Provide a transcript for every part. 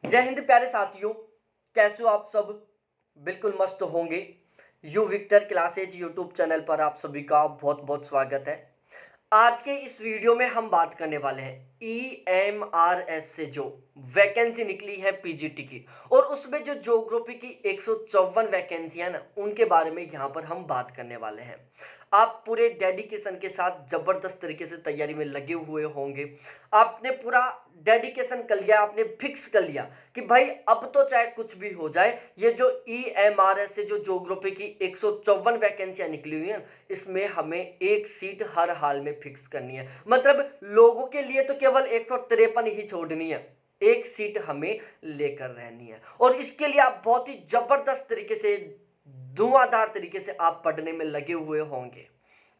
जय हिंद प्यारे साथियों, कैसे हो आप सब। बिल्कुल मस्त होंगे। U Victor classes YouTube channel पर आप सभी का बहुत बहुत स्वागत है। आज के इस वीडियो में हम बात करने वाले हैं EMRS से जो वैकेंसी निकली है पीजीटी की, और उसमें जो ज्योग्राफी की 154 वैकेंसियां ना, उनके बारे में यहाँ पर हम बात करने वाले हैं। आप पूरे डेडिकेशन के साथ जबरदस्त तरीके से तैयारी में लगे हुए होंगे। आपने पूरा डेडिकेशन कर लिया, आपने फिक्स कर लिया कि भाई अब तो चाहे कुछ भी हो जाए, ये जो EMRS से जो ज्योग्राफी की 154 वैकेंसियां निकली हुई हैं, इसमें हमें एक सीट हर हाल में फिक्स करनी है। मतलब लोगों के लिए तो केवल 153 ही छोड़नी है, एक सीट हमें लेकर रहनी है। और इसके लिए आप बहुत ही जबरदस्त तरीके से, धुआंधार तरीके से आप पढ़ने में लगे हुए होंगे।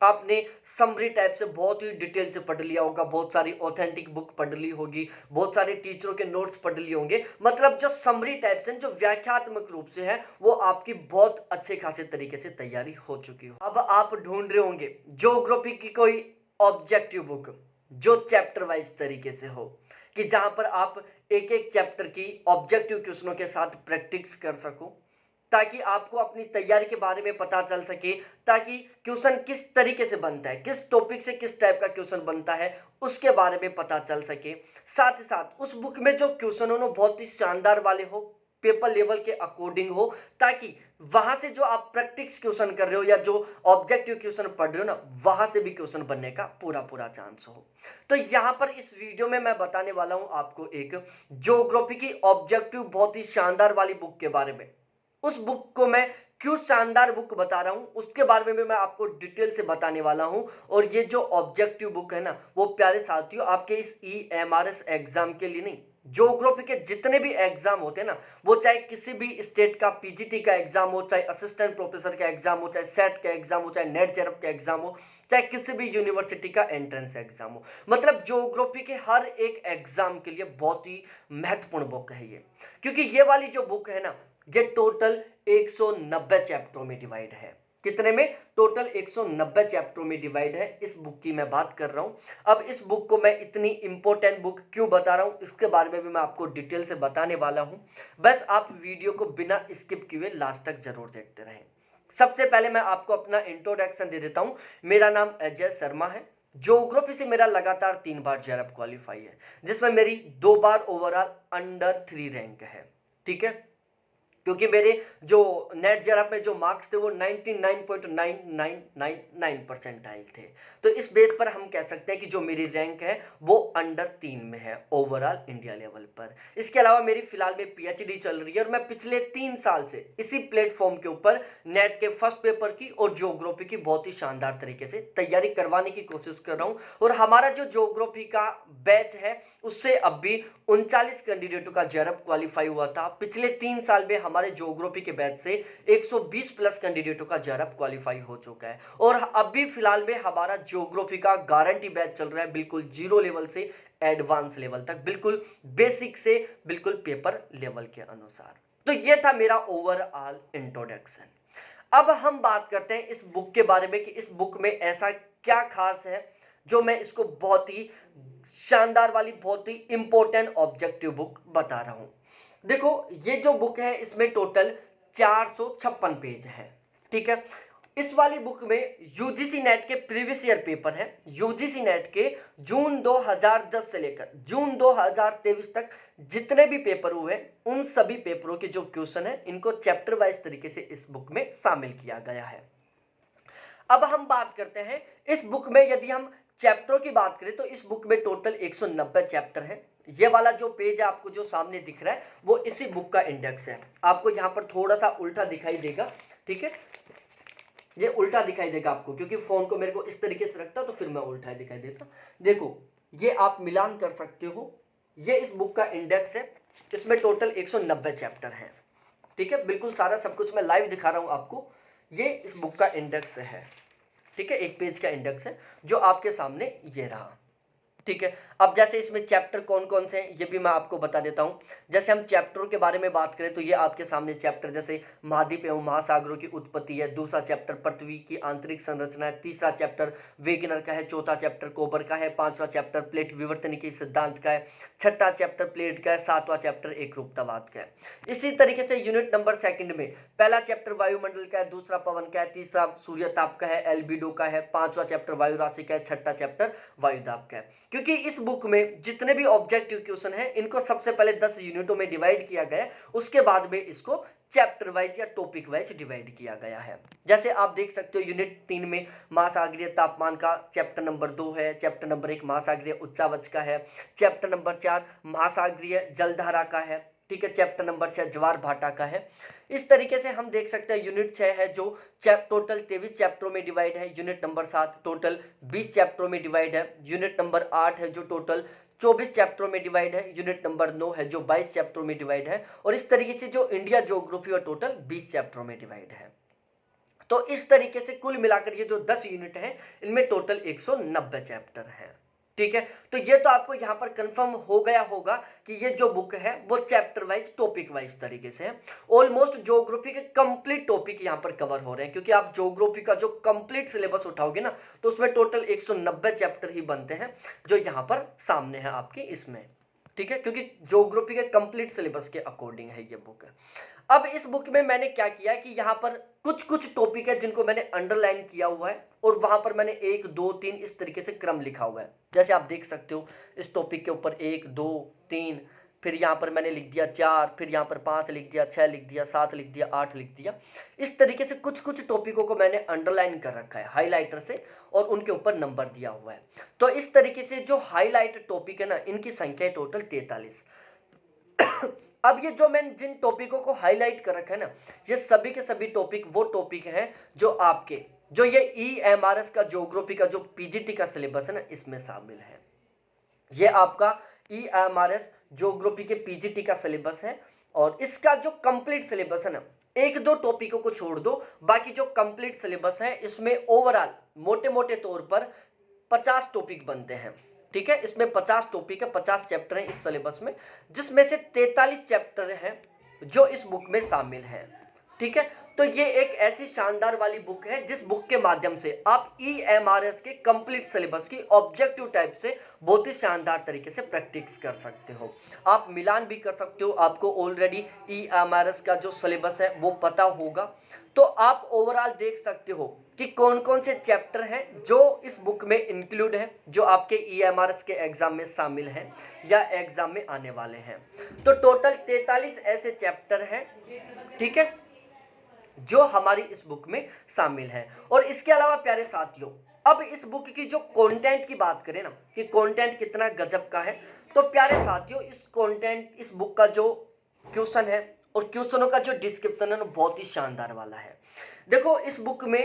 आपने समरी टाइप से बहुत ही डिटेल से पढ़ लिया होगा, बहुत सारी ऑथेंटिक बुक पढ़ ली होगी, बहुत सारे टीचरों के नोट्स पढ़ लिए होंगे। मतलब जो समरी टाइप से, जो व्याख्यात्मक रूप से है, वो आपकी बहुत अच्छे खासे तरीके से तैयारी हो चुकी हो। अब आप ढूंढ रहे होंगे ज्योग्राफी की कोई ऑब्जेक्टिव बुक जो चैप्टर वाइज तरीके से हो, कि जहां पर आप एक एक चैप्टर की ऑब्जेक्टिव क्वेश्चनों के साथ प्रैक्टिस कर सको, ताकि आपको अपनी तैयारी के बारे में पता चल सके, ताकि क्वेश्चन किस तरीके से बनता है, किस टॉपिक से किस टाइप का क्वेश्चन बनता है, उसके बारे में पता चल सके। साथ ही साथ उस बुक में जो क्वेश्चन हो बहुत ही शानदार वाले हो, पेपर लेवल के अकॉर्डिंग हो, ताकि वहां से जो आप प्रैक्टिस क्वेश्चन कर रहे हो या जो ऑब्जेक्टिव क्वेश्चन पढ़ रहे हो ना, वहां से भी क्वेश्चन बनने का पूरा पूरा चांस हो। तो यहां पर इस वीडियो में मैं बताने वाला हूं आपको एक ज्योग्राफी की ऑब्जेक्टिव बहुत ही शानदार वाली बुक के बारे में। उस बुक को मैं क्यों शानदार बुक बता रहा हूं, उसके बारे में भी मैं आपको डिटेल से बताने वाला हूं। और ये जो ऑब्जेक्टिव बुक है ना, वो प्यारे साथियों आपके इस EMRS एग्जाम के लिए नहीं, ज्योग्राफी के जितने भी एग्जाम होते हैं ना, वो चाहे किसी भी स्टेट का पीजीटी का एग्जाम हो, चाहे असिस्टेंट प्रोफेसर का एग्जाम हो, चाहे सेट का एग्जाम हो, चाहे नेट जेआरएफ का एग्जाम हो, चाहे किसी भी यूनिवर्सिटी का एंट्रेंस एग्जाम हो, मतलब ज्योग्राफी के हर एक एग्जाम के लिए बहुत ही महत्वपूर्ण बुक है ये। क्योंकि ये वाली जो बुक है ना, ये टोटल 190 चैप्टरों में डिवाइड है। कितने में? टोटल 190 चैप्टरों में डिवाइड है। इस बुक की मैं बात कर रहा हूं। अब इस बुक को मैं इतनी इंपॉर्टेंट बुक क्यों बता रहा हूं, इसके बारे में भी मैं आपको डिटेल से बताने वाला हूं। बस आप वीडियो को बिना स्किप किए लास्ट तक जरूर देखते रहें। सबसे पहले मैं आपको अपना इंट्रोडक्शन दे देता हूं। मेरा नाम अजय शर्मा है। ज्योग्राफी से मेरा लगातार 3 बार जेआरएफ क्वालिफाई है, जिसमें मेरी 2 बार ओवरऑल अंडर 3 रैंक है। ठीक है, क्योंकि मेरे जो नेट जेआरएफ में जो मार्क्स थे वो 99.9999 परसेंटाइल थे। तो इस बेस पर हम कह सकते हैं कि जो मेरी रैंक है वो अंडर 3 में है ओवरऑल इंडिया लेवल पर। इसके अलावा मेरी फिलहाल में पीएचडी चल रही है, और मैं पिछले 3 साल से इसी प्लेटफॉर्म के ऊपर नेट के फर्स्ट पेपर की और ज्योग्राफी की बहुत ही शानदार तरीके से तैयारी करवाने की कोशिश कर रहा हूँ। और हमारा जो ज्योग्राफी का बैच है, उससे अब भी 39 कैंडिडेटों का जेआरएफ क्वालिफाई हुआ था। पिछले 3 साल में हमारे ज्योग्राफी के बैच से 120 प्लस कैंडिडेटों का जेआरएफ क्वालिफाई हो चुका है। और अभी फिलहाल में हमारा ज्योग्राफी का गारंटी बैच चल रहा है, बिल्कुल जीरो लेवल से एडवांस लेवल तक, बिल्कुल बेसिक से बिल्कुल पेपर लेवल के अनुसार। तो ये था मेरा ओवरऑल इंट्रोडक्शन। अब हम बात करते हैं इस बुक के बारे में कि इस बुक में ऐसा क्या खास है जो मैं इसको बहुत ही शानदार वाली, बहुत ही इंपॉर्टेंट ऑब्जेक्टिव बुक बता रहा हूं। देखो, ये जो बुक है इसमें टोटल 456 पेज है। ठीक है, इस वाली बुक में यूजीसी नेट के प्रीवियस ईयर पेपर है। यूजीसी नेट के जून 2010 से लेकर जून 2023 तक जितने भी पेपर हुए, उन सभी पेपरों के जो क्वेश्चन है, इनको चैप्टर वाइज तरीके से इस बुक में शामिल किया गया है। अब हम बात करते हैं इस बुक में, यदि हम चैप्टरों की बात करें तो इस बुक में टोटल 190 चैप्टर है। ये वाला जो पेज है आपको जो सामने दिख रहा है, वो इसी बुक का इंडेक्स है। आपको यहां पर थोड़ा सा उल्टा दिखाई देगा। ठीक है, ये उल्टा दिखाई देगा आपको, क्योंकि फोन को मेरे को इस तरीके से रखता तो फिर मैं उल्टा दिखाई देता। देखो, ये आप मिलान कर सकते हो, ये इस बुक का इंडेक्स है। इसमें टोटल 190 चैप्टर हैं। ठीक है, बिल्कुल सारा सब कुछ मैं लाइव दिखा रहा हूं आपको। ये इस बुक का इंडेक्स है। ठीक है, एक पेज का इंडेक्स है जो आपके सामने ये रहा। ठीक है। अब जैसे इसमें चैप्टर कौन कौन से हैं ये भी मैं आपको बता देता हूं। जैसे हम चैप्टरों के बारे में बात करें तो ये आपके सामने चैप्टर जैसे महाद्वीप एवं महासागरों की उत्पत्ति है, दूसरा चैप्टर पृथ्वी की आंतरिक संरचना है, तीसरा चैप्टर वेगनर का है, चौथा चैप्टर कोबर का है, पांचवा चैप्टर प्लेट विवर्तनिकी सिद्धांत का है, छठा चैप्टर प्लेट का है, सातवां चैप्टर एकरूपतावाद का है। इसी तरीके से यूनिट नंबर सेकंड में पहला चैप्टर वायुमंडल का है, दूसरा पवन का है, तीसरा सूर्य ताप का है, एल्बिडो का है, पांचवा चैप्टर वायु राशि का है, छठा चैप्टर वायुदाब का है। क्योंकि इस बुक में जितने भी ऑब्जेक्टिव क्वेश्चन है इनको सबसे पहले 10 यूनिटों में डिवाइड किया गया है, उसके बाद में इसको चैप्टर वाइज या टॉपिक वाइज डिवाइड किया गया है। जैसे आप देख सकते हो यूनिट 3 में महासागरीय तापमान का चैप्टर नंबर 2 है, चैप्टर नंबर 1 महासागरीय उच्चावच का है, चैप्टर नंबर 4 महासागरीय जलधारा का है, ठीक है, चैप्टर नंबर 6 ज्वार भाटा का है। इस तरीके से हम देख सकते हैं यूनिट 6 है जो टोटल 23 चैप्टरों में डिवाइड है, यूनिट नंबर 7 टोटल 20 चैप्टरों में डिवाइड है, यूनिट नंबर 8 है जो टोटल 24 चैप्टरों में डिवाइड है, यूनिट नंबर 9 है जो 22 चैप्टरों में डिवाइड है, और इस तरीके से जो इंडिया ज्योग्राफी और टोटल 20 चैप्टरों में डिवाइड है। तो इस तरीके से कुल मिलाकर ये जो 10 यूनिट है इनमें टोटल 190 चैप्टर है, ठीक है। तो ये तो आपको यहाँ पर कंफर्म हो गया होगा कि ये जो बुक है वो चैप्टर वाइज टॉपिक वाइज तरीके से है। ऑलमोस्ट ज्योग्राफी के कंप्लीट टॉपिक यहाँ पर कवर हो रहे हैं, क्योंकि आप ज्योग्राफी का जो कंप्लीट सिलेबस उठाओगे ना तो उसमें टोटल 190 चैप्टर ही बनते हैं जो यहाँ पर सामने है आपकी इसमें, ठीक है, क्योंकि ज्योग्राफी के कंप्लीट सिलेबस के अकॉर्डिंग है ये बुक। अब इस बुक में मैंने क्या किया है कि यहाँ पर कुछ कुछ टॉपिक है जिनको मैंने अंडरलाइन किया हुआ है और वहां पर मैंने 1 2 3 इस तरीके से क्रम लिखा हुआ है। जैसे आप देख सकते हो इस टॉपिक के ऊपर 1 2 3, फिर यहाँ पर मैंने लिख दिया 4, फिर यहाँ पर 5 लिख दिया, 6 लिख दिया, 7 लिख दिया, 8 लिख दिया। इस तरीके से कुछ कुछ टॉपिकों को मैंने अंडरलाइन कर रखा है हाईलाइटर से और उनके ऊपर नंबर दिया हुआ है। तो इस तरीके से जो हाईलाइटेड टॉपिक है ना इनकी संख्या है टोटल 43। अब ये जो मैंने जिन टॉपिकों को हाईलाइट कर रखा है ना ये सभी के सभी टॉपिक वो टॉपिक हैं जो आपके जो ये EMRS का ज्योग्राफी का जो PGT का सिलेबस है ना इसमें शामिल है। ये आपका EMRS ज्योग्राफी के PGT का सिलेबस है और इसका जो कंप्लीट सिलेबस है ना 1 2 टॉपिकों को छोड़ दो, बाकी जो कंप्लीट सिलेबस है इसमें ओवरऑल मोटे मोटे तौर पर 50 टॉपिक बनते हैं, ठीक है। इसमें 50 टॉपिक है, 50 चैप्टर हैं इस सिलेबस में, जिसमें से 43 चैप्टर हैं जो इस बुक में शामिल हैं, ठीक है। तो ये एक ऐसी शानदार वाली बुक है जिस बुक के माध्यम से आप EMRS के कंप्लीट सिलेबस की ऑब्जेक्टिव टाइप से बहुत ही शानदार तरीके से प्रैक्टिस कर सकते हो, आप मिलान भी कर सकते हो। आपको ऑलरेडी EMRS का जो सिलेबस है वो पता होगा, तो आप ओवरऑल देख सकते हो कि कौन कौन से चैप्टर हैं जो इस बुक में इंक्लूड है, जो आपके EMRS के एग्जाम में शामिल हैं या एग्जाम में आने वाले हैं। तो टोटल 43 ऐसे चैप्टर हैं, ठीक है, जो हमारी इस बुक में शामिल है। और इसके अलावा प्यारे साथियों अब इस बुक की जो कंटेंट की बात करें ना कि कंटेंट कितना गजब का है, तो प्यारे साथियों इस कंटेंट इस बुक का जो क्वेश्चन है और क्वेश्चनों का जो डिस्क्रिप्शन है ना बहुत ही शानदार वाला है। देखो इस बुक में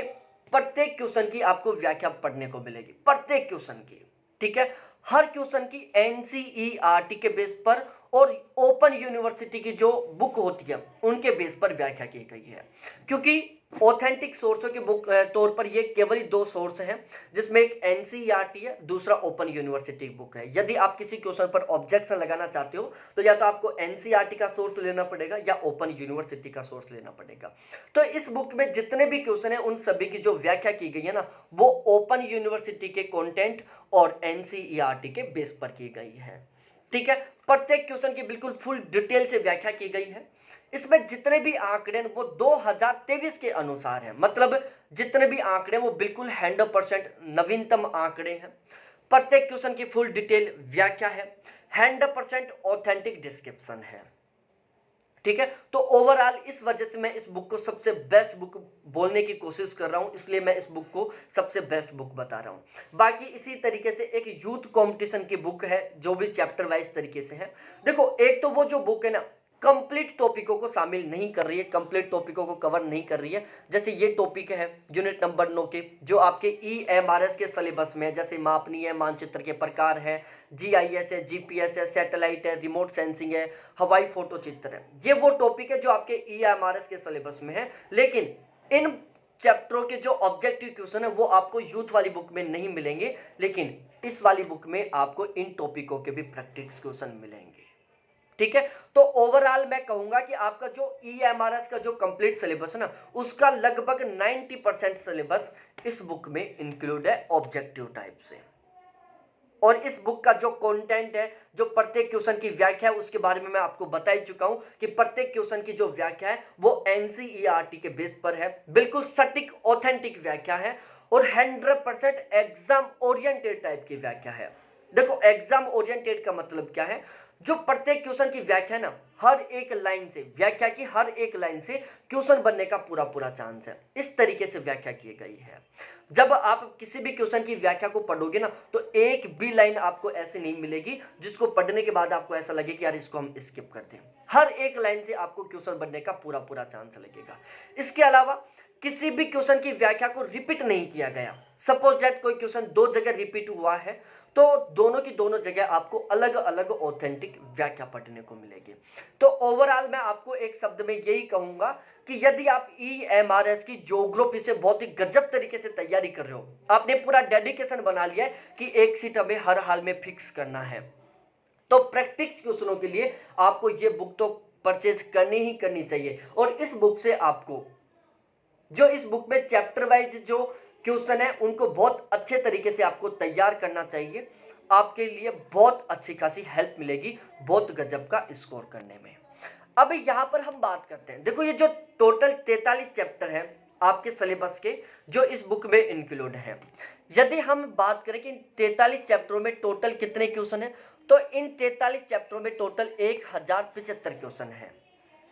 प्रत्येक क्वेश्चन की आपको व्याख्या पढ़ने को मिलेगी, प्रत्येक क्वेश्चन की, ठीक है। हर क्वेश्चन की NCERT के बेस पर और ओपन यूनिवर्सिटी की जो बुक होती है उनके बेस पर व्याख्या की गई है, क्योंकि ऑथेंटिक सोर्सों के बुक तौर पर ये केवल ही 2 सोर्स हैं, जिसमें एक NCERT है, दूसरा ओपन यूनिवर्सिटी बुक है। यदि आप किसी क्वेश्चन पर ऑब्जेक्शन लगाना चाहते हो तो या तो आपको NCERT का सोर्स लेना पड़ेगा या ओपन यूनिवर्सिटी का सोर्स लेना पड़ेगा। तो इस बुक में जितने भी क्वेश्चन है उन सभी की जो व्याख्या की गई है ना वो ओपन यूनिवर्सिटी के कंटेंट और NCERT के बेस पर की गई है, ठीक है। प्रत्येक क्वेश्चन की बिल्कुल फुल डिटेल से व्याख्या की गई है। इसमें जितने भी आंकड़े हैं वो 2023 के अनुसार है, मतलब जितने भी आंकड़े वो बिल्कुल 100% नवीनतम आंकड़े हैं। प्रत्येक क्वेश्चन की फुल डिटेल व्याख्या है, 100% ऑथेंटिक डिस्क्रिप्शन है, ठीक है। तो ओवरऑल इस वजह से मैं इस बुक को सबसे बेस्ट बुक बोलने की कोशिश कर रहा हूं, इसलिए मैं इस बुक को सबसे बेस्ट बुक बता रहा हूं। बाकी इसी तरीके से एक यूथ कंपटीशन की बुक है जो भी चैप्टर वाइज तरीके से है। देखो एक तो वो जो बुक है ना कंप्लीट टॉपिकों को शामिल नहीं कर रही है, कंप्लीट टॉपिकों को कवर नहीं कर रही है। जैसे ये टॉपिक है यूनिट नंबर 9 के जो आपके EMRS के सिलेबस में है, जैसे मापनीय मानचित्र के प्रकार है, GIS है, GPS है, सैटेलाइट है, रिमोट सेंसिंग है, हवाई फोटो चित्र है। ये वो टॉपिक है जो आपके EMRS के सिलेबस में है, लेकिन इन चैप्टरों के जो ऑब्जेक्टिव क्वेश्चन है वो आपको यूथ वाली बुक में नहीं मिलेंगे, लेकिन इस वाली बुक में आपको इन टॉपिकों के भी प्रैक्टिस क्वेश्चन मिलेंगे। ठीक है, तो ओवरऑल मैं कहूंगा कि आपका जो EMRS का जो कंप्लीट सिलेबस है ना, उसका लगभग 90% सिलेबस इस बुक में इंक्लूड है ऑब्जेक्टिव टाइप से। और इस बुक का जो कंटेंट है, जो प्रत्येक क्वेश्चन की व्याख्या है, उसके बारे में मैं आपको बता ही चुका हूं कि प्रत्येक क्वेश्चन की जो व्याख्या है वो NCERT के बेस पर है, बिल्कुल सटीक ऑथेंटिक व्याख्या है और 100% एग्जाम ओरिएंटेड टाइप की व्याख्या है। देखो, एग्जाम ओरिएंटेड का मतलब क्या है, जो प्रत्येक क्वेश्चन की व्याख्या है ना, हर एक लाइन से व्याख्या की हर एक लाइन से क्वेश्चन बनने का पूरा पूरा चांस है, इस तरीके से व्याख्या की गई है। जब आप किसी भी क्वेश्चन की व्याख्या को पढ़ोगे ना, तो एक भी लाइन आपको ऐसी नहीं मिलेगी जिसको पढ़ने के बाद आपको ऐसा लगे कि यार इसको हम स्किप कर दें। हर एक लाइन से आपको क्वेश्चन बनने का पूरा पूरा चांस लगेगा। इसके अलावा किसी भी क्वेश्चन की व्याख्या को रिपीट नहीं किया गया। सपोज दैट कोई क्वेश्चन 2 जगह रिपीट हुआ है, तो दोनों की दोनों जगह आपको अलग अलग ऑथेंटिक व्याख्या पढ़ने को मिलेगी। तो ओवरऑल मैं आपको एक शब्द में यही कहूंगा कि यदि आप EMRS की ज्योग्राफी से बहुत ही गजब तरीके से तैयारी कर रहे हो, आपने पूरा डेडिकेशन बना लिया है कि एक सीट हमें हर हाल में फिक्स करना है, तो प्रैक्टिस क्वेश्चनों के लिए आपको ये बुक तो परचेज करनी ही करनी चाहिए। और इस बुक से आपको जो इस बुक में चैप्टर वाइज जो क्वेश्चन है उनको बहुत अच्छे तरीके से आपको तैयार करना चाहिए। आपके लिए बहुत अच्छी खासी हेल्प मिलेगी बहुत गजब का स्कोर करने में। अब यहां पर हम बात करते हैं, देखो ये जो टोटल 43 चैप्टर है आपके सिलेबस के जो इस बुक में इंक्लूड है, यदि हम बात करें कि 43 चैप्टरों में टोटल कितने क्वेश्चन है, तो इन 43 चैप्टरों में टोटल 1075 क्वेश्चन है।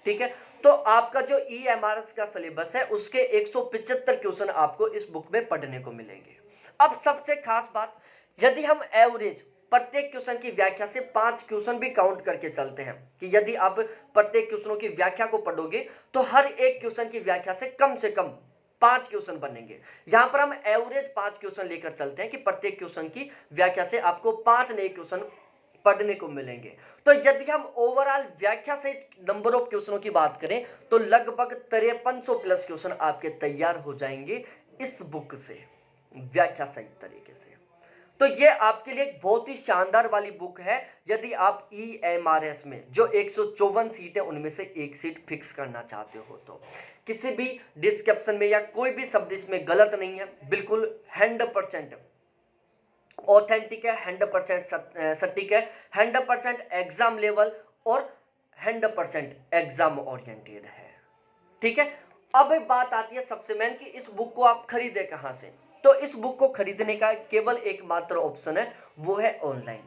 ठीक है, तो आपका जो EMRS का सिलेबस है उसके 175 क्वेश्चन आपको इस बुक में पढ़ने को मिलेंगे। अब सबसे खास बात, यदि हम एवरेज प्रत्येक क्वेश्चन की व्याख्या से 5 क्वेश्चन भी काउंट करके चलते हैं कि यदि आप प्रत्येक क्वेश्चनों की व्याख्या को पढ़ोगे तो हर एक क्वेश्चन की व्याख्या से कम 5 क्वेश्चन बनेंगे। यहां पर हम एवरेज 5 क्वेश्चन लेकर चलते हैं कि प्रत्येक क्वेश्चन की व्याख्या से आपको 5 नए क्वेश्चन पढ़ने को मिलेंगे। तो यदि हम ओवरऑल व्याख्या सहित नंबर ऑफ क्वेश्चनों की बात करें तो लगभग 5300 प्लस क्वेश्चन आपके तैयार हो जाएंगे इस बुक से व्याख्या सहित तरीके से। तो ये आपके लिए एक बहुत ही शानदार वाली बुक है यदि आप EMRS में जो 154 सीट है उनमें से एक सीट फिक्स करना चाहते हो। तो किसी भी डिस्क्रिप्शन में या कोई भी शब्द इसमें गलत नहीं है, बिल्कुल 100% ऑथेंटिक है, 100% सटीक है, 100% एग्जाम लेवल और 100% एग्जाम ओरिएंटेड है। ठीक है, अब एक बात आती है सबसे मेन कि इस बुक को आप खरीदे कहां से। तो इस बुक को खरीदने का केवल एकमात्र ऑप्शन है, वो है ऑनलाइन।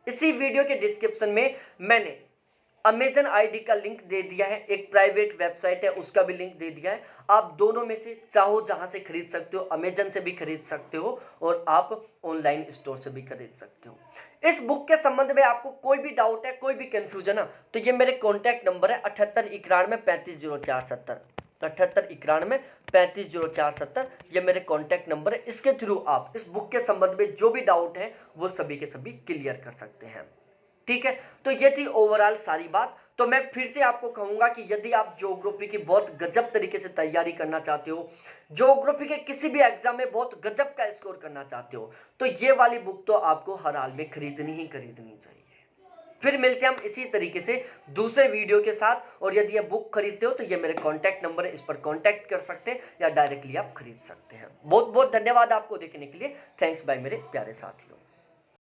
इसी वीडियो के डिस्क्रिप्शन में मैंने Amazon ID का लिंक दे दिया है, एक प्राइवेट वेबसाइट है उसका भी लिंक दे दिया है। आप दोनों में से चाहो जहां से खरीद सकते हो, Amazon से भी खरीद सकते हो और आप ऑनलाइन स्टोर से भी खरीद सकते हो। इस बुक के संबंध में आपको कोई भी डाउट है, कोई भी कंफ्यूजन है, तो ये मेरे कॉन्टैक्ट नंबर है 7891 350470 ये मेरे कॉन्टैक्ट नंबर है। इसके थ्रू आप इस बुक के संबंध में जो भी डाउट है वो सभी के सभी क्लियर कर सकते हैं। ठीक है, तो ये थी ओवरऑल सारी बात। तो मैं फिर से आपको कहूंगा कि यदि आप ज्योग्राफी की बहुत गजब तरीके से तैयारी करना चाहते हो, ज्योग्राफी के किसी भी एग्जाम में बहुत गजब का स्कोर करना चाहते हो, तो ये वाली बुक तो आपको हर हाल में खरीदनी ही खरीदनी चाहिए। फिर मिलते हैं हम इसी तरीके से दूसरे वीडियो के साथ। और यदि ये बुक खरीदते हो तो ये मेरे कॉन्टैक्ट नंबर है, इस पर कॉन्टैक्ट कर सकते हैं या डायरेक्टली आप खरीद सकते हैं। बहुत बहुत धन्यवाद आपको देखने के लिए। थैंक्स बाय मेरे प्यारे साथियों।